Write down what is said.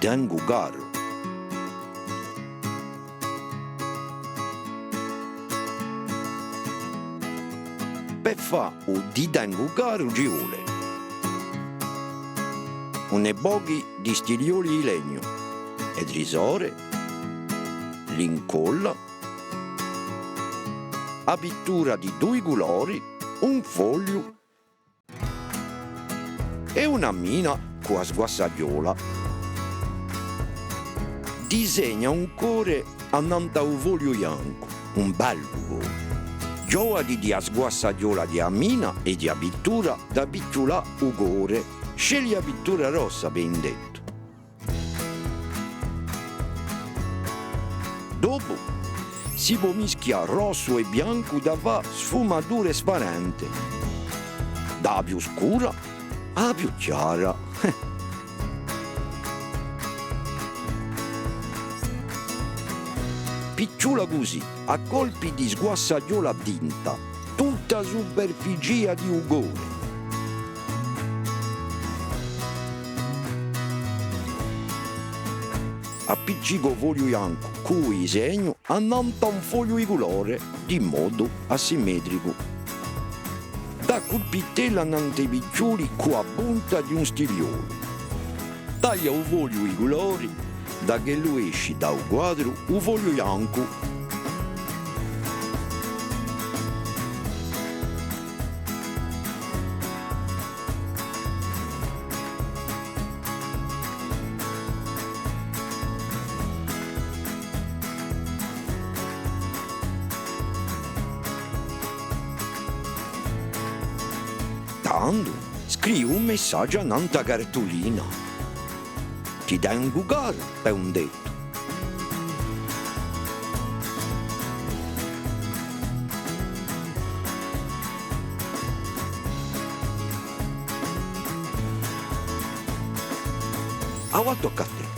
tengo caro. Per fare o di tengo caro ci vuole un boghi di stiglioli di legno, e risore, l'incolla, a pittura di due colori, un foglio e una mina con la sguassagliola. Disegna un cuore annanto a un foglio bianco, un bel cuore. Giovadi di a sguassagliola di amina e di a pittura da piccola un cuore. Scegli la pittura rossa, ben detto. Dopo si può mischiare rosso e bianco da fare sfumature sparente, da più scura a più chiara. Picciola così, a colpi di sguassagliola tinta, tutta superficie di ugore. Appiccico foglio bianco cui segno annanto a un foglio di colore di modo asimmetrico. Da colpitella annanto ai piccioli con la punta di un stigliolo. Taglia un foglio di colori da che lo esci da un quadro un foglio bianco. Tanto scrivo un messaggio a un'altra cartolina. Ti tengo caro, è un detto. A tocca a te.